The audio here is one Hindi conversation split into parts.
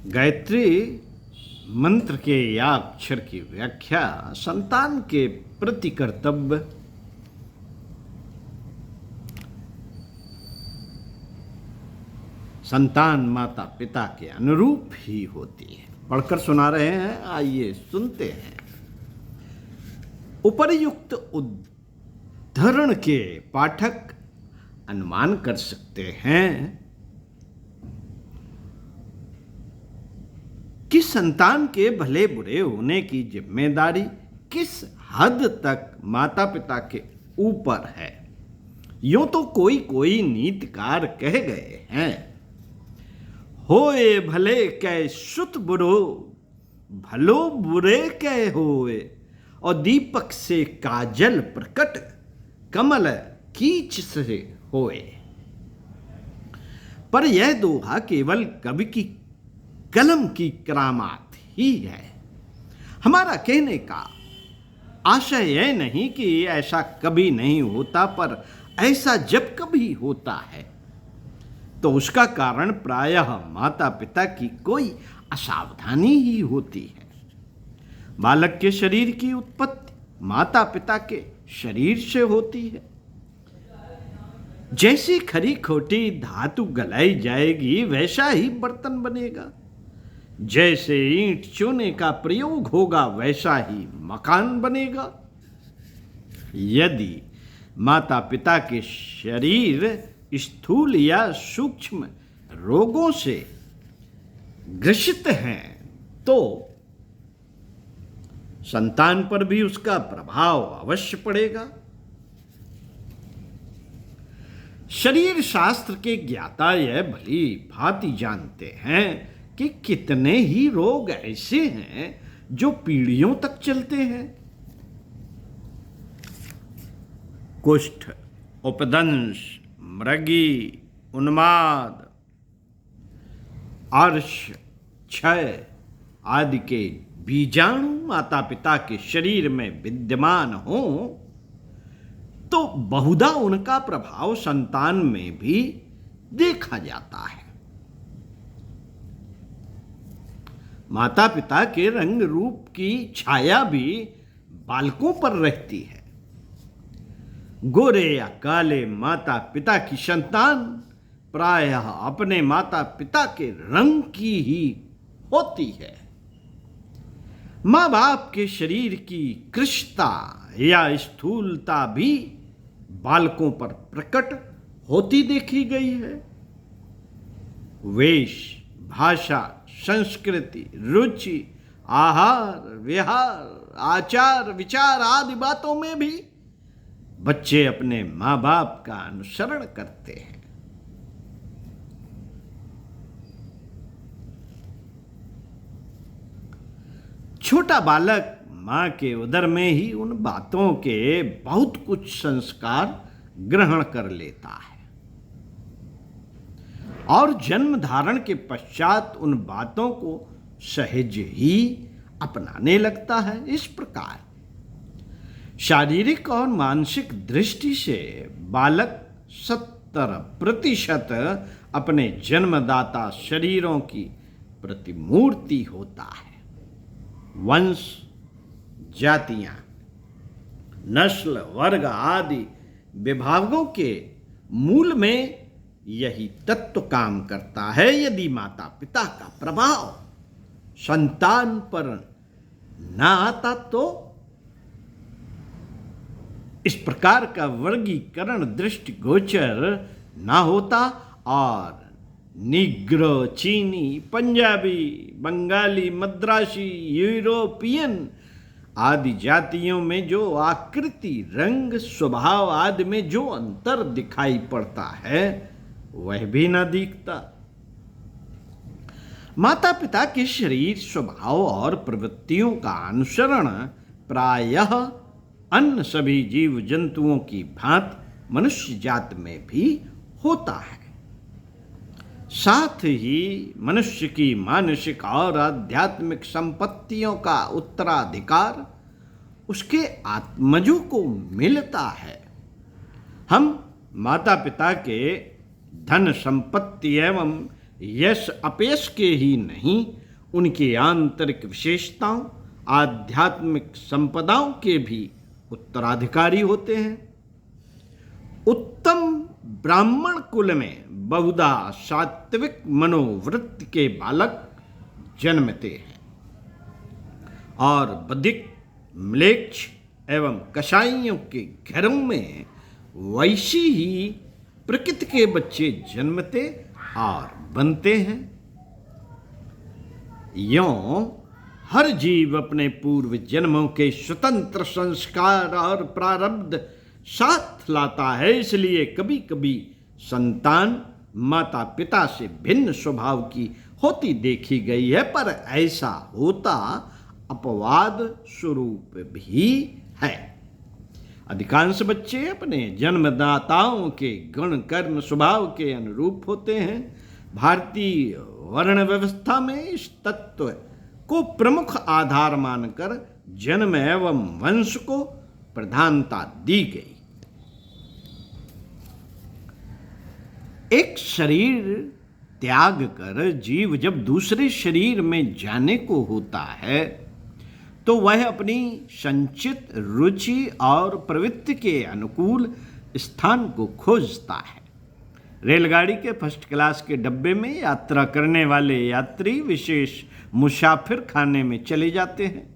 गायत्री मंत्र के या अक्षर की व्याख्या संतान के प्रति कर्तव्य, संतान माता पिता के अनुरूप ही होती है। पढ़कर सुना रहे हैं, आइए सुनते हैं। उपर्युक्त उद्धरण के पाठक अनुमान कर सकते हैं कि संतान के भले बुरे होने की जिम्मेदारी किस हद तक माता पिता के ऊपर है। यूं तो कोई कोई नीतिकार कह गए हैं, होए भले कै सुत बुरो, भलो बुरे कै होए, और दीपक से काजल प्रकट, कमल कीच से होए। पर यह दोहा केवल कवि की कलम की करामात ही है। हमारा कहने का आशय यह नहीं कि ऐसा कभी नहीं होता, पर ऐसा जब कभी होता है तो उसका कारण प्रायः माता पिता की कोई असावधानी ही होती है। बालक के शरीर की उत्पत्ति माता पिता के शरीर से होती है। जैसी खरी खोटी धातु गलाई जाएगी वैसा ही बर्तन बनेगा, जैसे ईंट चूने का प्रयोग होगा वैसा ही मकान बनेगा। यदि माता पिता के शरीर स्थूल या सूक्ष्म रोगों से ग्रसित हैं तो संतान पर भी उसका प्रभाव अवश्य पड़ेगा। शरीर शास्त्र के ज्ञाता यह भली भांति जानते हैं कि कितने ही रोग ऐसे हैं जो पीढ़ियों तक चलते हैं। कुष्ठ, उपदंश, मृगी, उन्माद, अर्श, क्षय आदि के बीजाणु माता पिता के शरीर में विद्यमान हों तो बहुधा उनका प्रभाव संतान में भी देखा जाता है। माता पिता के रंग रूप की छाया भी बालकों पर रहती है। गोरे या काले माता पिता की संतान प्रायः अपने माता पिता के रंग की ही होती है। माँ बाप के शरीर की कृशता या स्थूलता भी बालकों पर प्रकट होती देखी गई है। वेश, भाषा, संस्कृति, रुचि, आहार, विहार, आचार, विचार आदि बातों में भी बच्चे अपने माँ बाप का अनुसरण करते हैं। छोटा बालक माँ के उदर में ही उन बातों के बहुत कुछ संस्कार ग्रहण कर लेता है और जन्म धारण के पश्चात उन बातों को सहज ही अपनाने लगता है। इस प्रकार शारीरिक और मानसिक दृष्टि से बालक 70% अपने जन्मदाता शरीरों की प्रतिमूर्ति होता है। वंश, जातियां, नस्ल, वर्ग आदि विभागों के मूल में यही तत्व काम करता है। यदि माता पिता का प्रभाव संतान पर न आता तो इस प्रकार का वर्गीकरण दृष्टिगोचर न होता और निग्रो, चीनी, पंजाबी, बंगाली, मद्रासी, यूरोपियन आदि जातियों में जो आकृति, रंग, स्वभाव आदि में जो अंतर दिखाई पड़ता है वह भी न दिखता। माता पिता के शरीर, स्वभाव और प्रवृत्तियों का अनुसरण प्रायः अन्य सभी जीव जंतुओं की भांति मनुष्य जात में भी होता है। साथ ही मनुष्य की मानसिक और आध्यात्मिक संपत्तियों का उत्तराधिकार उसके आत्मजों को मिलता है। हम माता पिता के धन संपत्ति एवं यश अपयश के ही नहीं, उनकी आंतरिक विशेषताओं, आध्यात्मिक संपदाओं के भी उत्तराधिकारी होते हैं। उत्तम ब्राह्मण कुल में बहुधा सात्विक मनोवृत्ति के बालक जन्मते हैं और बधिक, म्लेच्छ एवं कसाईयों के घरों में वैसी ही प्रकृति के बच्चे जन्मते और बनते हैं। यों हर जीव अपने पूर्व जन्मों के स्वतंत्र संस्कार और प्रारब्ध साथ लाता है। इसलिए कभी कभी संतान माता पिता से भिन्न स्वभाव की होती देखी गई है, पर ऐसा होता अपवाद स्वरूप भी है। अधिकांश बच्चे अपने जन्मदाताओं के गुण कर्म स्वभाव के अनुरूप होते हैं। भारतीय वर्ण व्यवस्था में इस तत्व को प्रमुख आधार मानकर जन्म एवं वंश को प्रधानता दी गई। एक शरीर त्याग कर जीव जब दूसरे शरीर में जाने को होता है तो वह अपनी संचित रुचि और प्रवृत्ति के अनुकूल स्थान को खोजता है। रेलगाड़ी के फर्स्ट क्लास के डब्बे में यात्रा करने वाले यात्री विशेष मुसाफिर खाने में चले जाते हैं।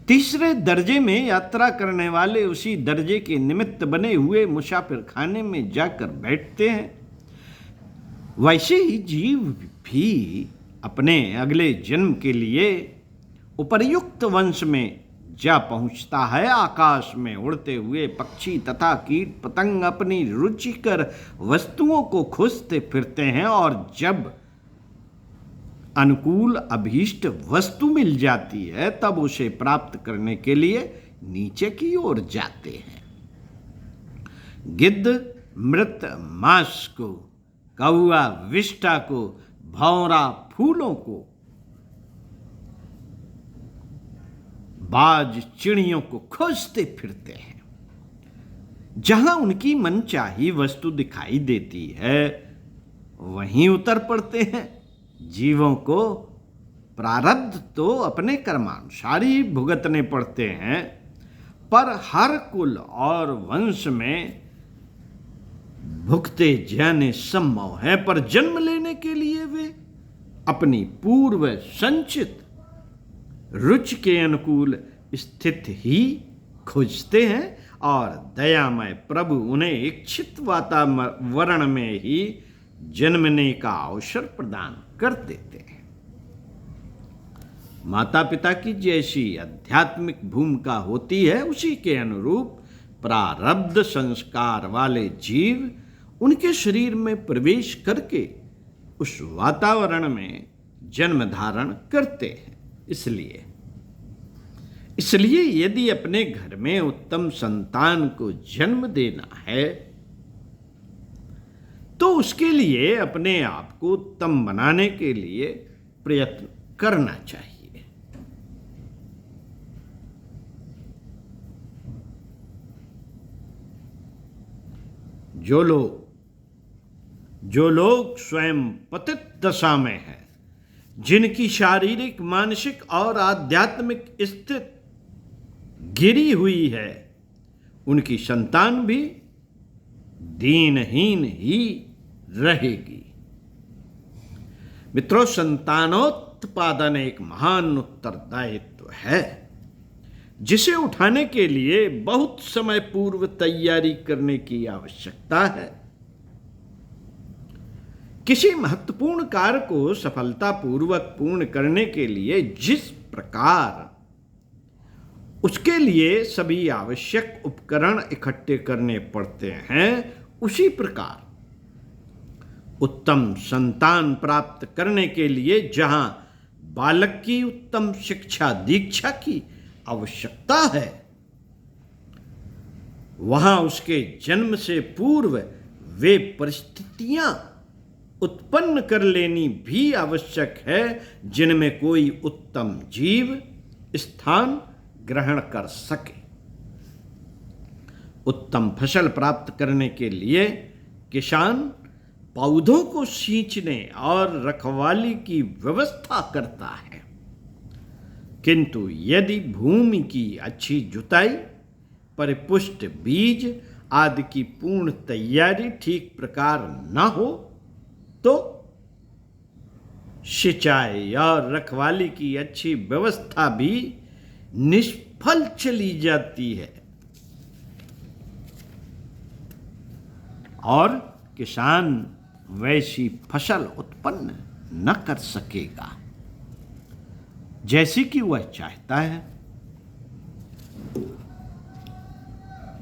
तीसरे दर्जे में यात्रा करने वाले उसी दर्जे के निमित्त बने हुए मुसाफिर खाने में जाकर बैठते हैं। वैसे ही जीव भी अपने अगले जन्म के लिए उपर्युक्त वंश में जा पहुंचता है। आकाश में उड़ते हुए पक्षी तथा कीट पतंग अपनी रुचिकर वस्तुओं को खोजते फिरते हैं और जब अनुकूल अभीष्ट वस्तु मिल जाती है तब उसे प्राप्त करने के लिए नीचे की ओर जाते हैं। गिद्ध मृत मांस को, कौआ विष्ठा को, भौरा फूलों को, बाज चिड़ियों को खोजते फिरते हैं। जहां उनकी मनचाही वस्तु दिखाई देती है वहीं उतर पड़ते हैं। जीवों को प्रारब्ध तो अपने कर्मानुसार ही भुगतने पड़ते हैं, पर हर कुल और वंश में भुगते जाने संभव है। पर जन्म लेने के लिए वे अपनी पूर्व संचित रुचि के अनुकूल स्थिति ही खोजते हैं और दयामय प्रभु उन्हें इच्छित वातावरण में ही जन्मने का अवसर प्रदान कर देते हैं। माता पिता की जैसी आध्यात्मिक भूमिका होती है उसी के अनुरूप प्रारब्ध संस्कार वाले जीव उनके शरीर में प्रवेश करके उस वातावरण में जन्म धारण करते हैं। इसलिए यदि अपने घर में उत्तम संतान को जन्म देना है तो उसके लिए अपने आप को उत्तम बनाने के लिए प्रयत्न करना चाहिए। जो लोग स्वयं पतित दशा में हैं, जिनकी शारीरिक, मानसिक और आध्यात्मिक स्थिति गिरी हुई है, उनकी संतान भी दीनहीन ही रहेगी। मित्रों, संतानोत्पादन एक महान उत्तरदायित्व है जिसे उठाने के लिए बहुत समय पूर्व तैयारी करने की आवश्यकता है। किसी महत्वपूर्ण कार्य को सफलतापूर्वक पूर्ण करने के लिए जिस प्रकार उसके लिए सभी आवश्यक उपकरण इकट्ठे करने पड़ते हैं, उसी प्रकार उत्तम संतान प्राप्त करने के लिए जहां बालक की उत्तम शिक्षा दीक्षा की आवश्यकता है, वहां उसके जन्म से पूर्व वे परिस्थितियां उत्पन्न कर लेनी भी आवश्यक है जिनमें कोई उत्तम जीव स्थान ग्रहण कर सके। उत्तम फसल प्राप्त करने के लिए किसान पौधों को सींचने और रखवाली की व्यवस्था करता है, किंतु यदि भूमि की अच्छी जुताई, परिपुष्ट बीज आदि की पूर्ण तैयारी ठीक प्रकार न हो तो सिंचाई और रखवाली की अच्छी व्यवस्था भी निष्फल चली जाती है और किसान वैसी फसल उत्पन्न न कर सकेगा जैसी कि वह चाहता है।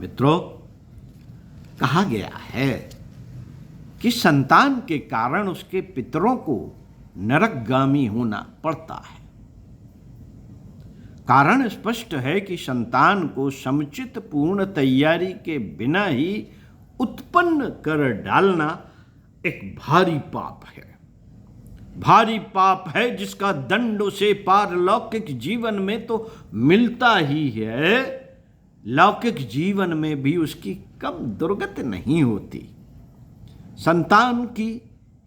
मित्रों, कहा गया है कि संतान के कारण उसके पितरों को नरकगामी होना पड़ता है। कारण स्पष्ट है कि संतान को समुचित पूर्ण तैयारी के बिना ही उत्पन्न कर डालना एक भारी पाप है। भारी पाप है जिसका दंड उसे पारलौकिक जीवन में तो मिलता ही है, लौकिक जीवन में भी उसकी कम दुर्गति नहीं होती। संतान की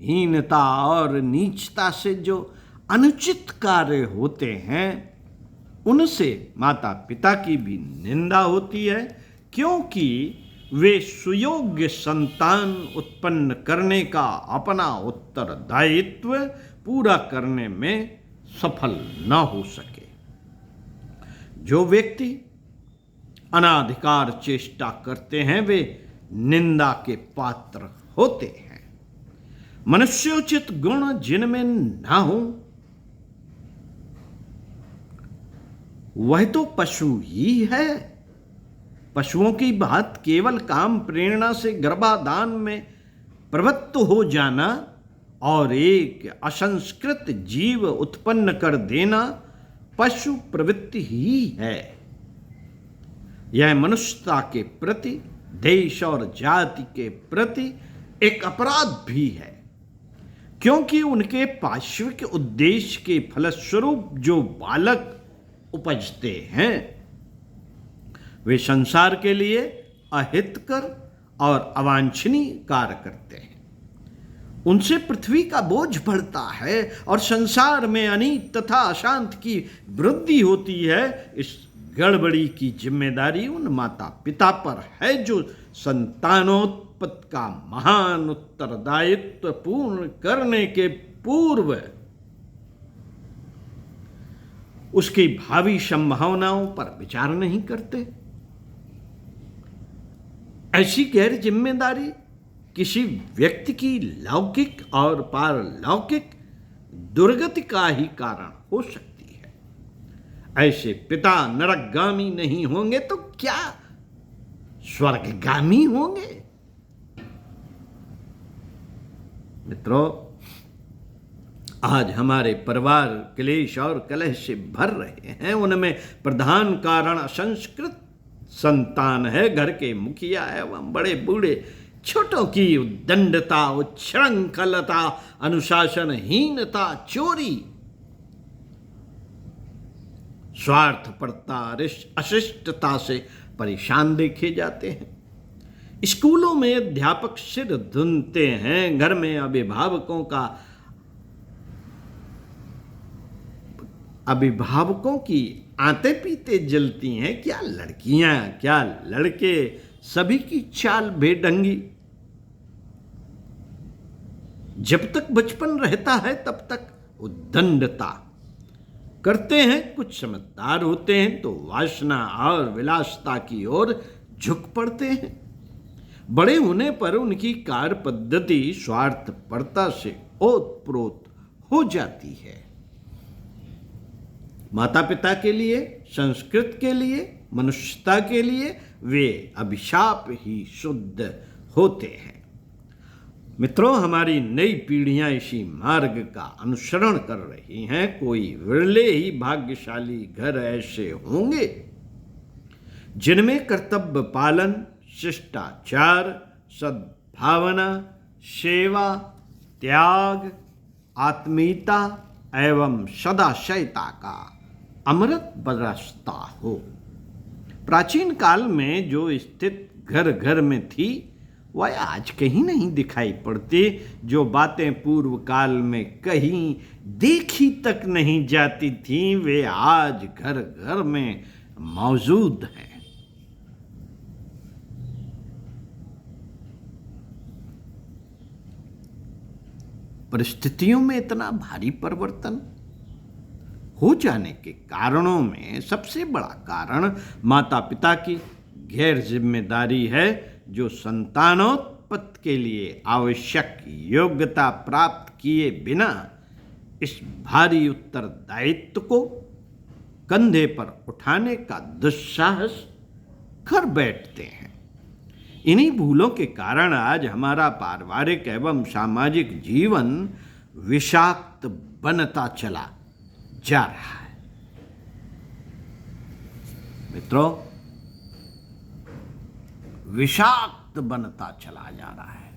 हीनता और नीचता से जो अनुचित कार्य होते हैं उनसे माता पिता की भी निंदा होती है, क्योंकि वे सुयोग्य संतान उत्पन्न करने का अपना उत्तरदायित्व पूरा करने में सफल न हो सके। जो व्यक्ति अनाधिकार चेष्टा करते हैं वे निंदा के पात्र होते हैं। मनुष्योचित गुण जिनमें ना हो वह तो पशु ही है। पशुओं की बात केवल काम प्रेरणा से गर्भाधान में प्रवृत्त हो जाना और एक असंस्कृत जीव उत्पन्न कर देना पशु प्रवृत्ति ही है। यह मनुष्यता के प्रति, देश और जाति के प्रति एक अपराध भी है, क्योंकि उनके पार्श्विक उद्देश्य के फलस्वरूप जो बालक उपजते हैं वे संसार के लिए अहितकर और अवांछनीय कार्य करते हैं। उनसे पृथ्वी का बोझ बढ़ता है और संसार में अनीत तथा अशांति की वृद्धि होती है। इस गड़बड़ी की जिम्मेदारी उन माता पिता पर है जो संतानोत्पत्ति का महान उत्तरदायित्व पूर्ण करने के पूर्व उसकी भावी संभावनाओं पर विचार नहीं करते। ऐसी गैर जिम्मेदारी किसी व्यक्ति की लौकिक और पारलौकिक दुर्गति का ही कारण हो सकती है। ऐसे पिता नरकगामी नहीं होंगे तो क्या स्वर्गगामी होंगे? मित्रों, आज हमारे परिवार क्लेश और कलह से भर रहे हैं। उनमें प्रधान कारण असंस्कृत संतान है, घर के मुखिया एवं बड़े बूढ़े छोटों की उद्दंडता, उच्छृंखलता, अनुशासनहीनता, चोरी, स्वार्थपरता, अशिष्टता से परेशान देखे जाते हैं। स्कूलों में अध्यापक सिर धुनते हैं, घर में अभिभावकों की आते पीते जलती हैं। क्या लड़कियां, क्या लड़के, सभी की चाल बेढंगी। जब तक बचपन रहता है तब तक उद्दंडता करते हैं। कुछ समझदार होते हैं तो वासना और विलासता की ओर झुक पड़ते हैं। बड़े होने पर उनकी कार्य पद्धति स्वार्थपरता से ओतप्रोत हो जाती है। माता पिता के लिए, संस्कृत के लिए, मनुष्यता के लिए वे अभिशाप ही शुद्ध होते हैं। मित्रों, हमारी नई पीढ़ियां इसी मार्ग का अनुसरण कर रही हैं। कोई विरले ही भाग्यशाली घर ऐसे होंगे जिनमें कर्तव्य पालन, शिष्टाचार, सद्भावना, सेवा, त्याग, आत्मीयता एवं सदाशयता का अमृत बरसता हो। प्राचीन काल में जो स्थिति घर घर में थी वह आज कहीं नहीं दिखाई पड़ती। जो बातें पूर्व काल में कहीं देखी तक नहीं जाती थीं, वे आज घर घर में मौजूद हैं। परिस्थितियों में इतना भारी परिवर्तन हो जाने के कारणों में सबसे बड़ा कारण माता पिता की गैर जिम्मेदारी है, जो संतानोत्पत्ति के लिए आवश्यक योग्यता प्राप्त किए बिना इस भारी उत्तरदायित्व को कंधे पर उठाने का दुस्साहस कर बैठते हैं। इन्हीं भूलों के कारण आज हमारा पारिवारिक एवं सामाजिक जीवन विषाक्त बनता चला जा रहा है। मित्रों, विषाक्त बनता चला जा रहा है।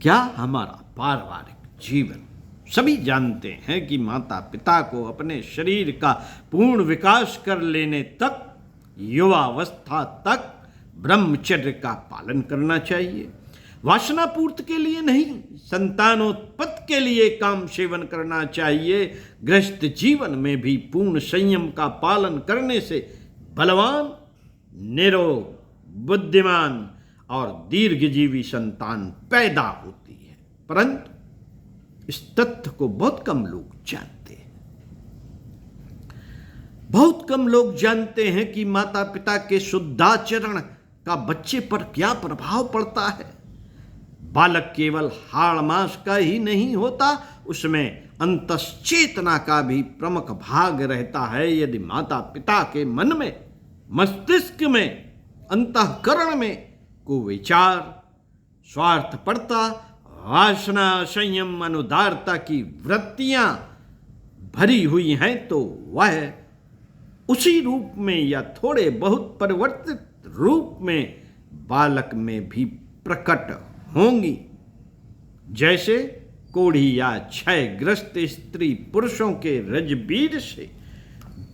क्या हमारा पारिवारिक जीवन, सभी जानते हैं कि माता पिता को अपने शरीर का पूर्ण विकास कर लेने तक, युवावस्था तक ब्रह्मचर्य का पालन करना चाहिए। वासना पूर्ति के लिए नहीं, संतानोत्पत्ति के लिए काम सेवन करना चाहिए। गृहस्थ जीवन में भी पूर्ण संयम का पालन करने से बलवान, निरोग, बुद्धिमान और दीर्घजीवी संतान पैदा होती है। परंतु इस तथ्य को बहुत कम लोग जानते हैं। बहुत कम लोग जानते हैं कि माता पिता के शुद्धाचरण का बच्चे पर क्या प्रभाव पड़ता है। बालक केवल हाड़ मांस का ही नहीं होता, उसमें अंतश्चेतना का भी प्रमुख भाग रहता है। यदि माता पिता के मन में, मस्तिष्क में, अंतःकरण में कुविचार, स्वार्थपरता, वासना, संयम, अनुदारता की वृत्तियां भरी हुई हैं, तो वह उसी रूप में या थोड़े बहुत परिवर्तित रूप में बालक में भी प्रकट होंगी। जैसे कोढ़ी या क्षयग्रस्त स्त्री पुरुषों के रजबीर से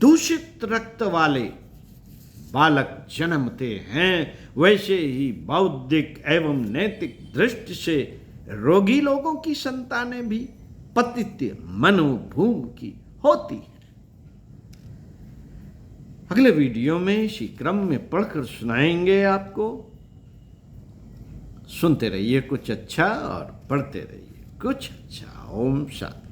दूषित रक्त वाले बालक जन्मते हैं, वैसे ही बौद्धिक एवं नैतिक दृष्टि से रोगी लोगों की संतानें भी पतित मनोभूमि की होती है। अगले वीडियो में इसी क्रम में पढ़कर सुनाएंगे आपको। सुनते रहिए कुछ अच्छा और पढ़ते रहिए कुछ अच्छा। ओम शांति।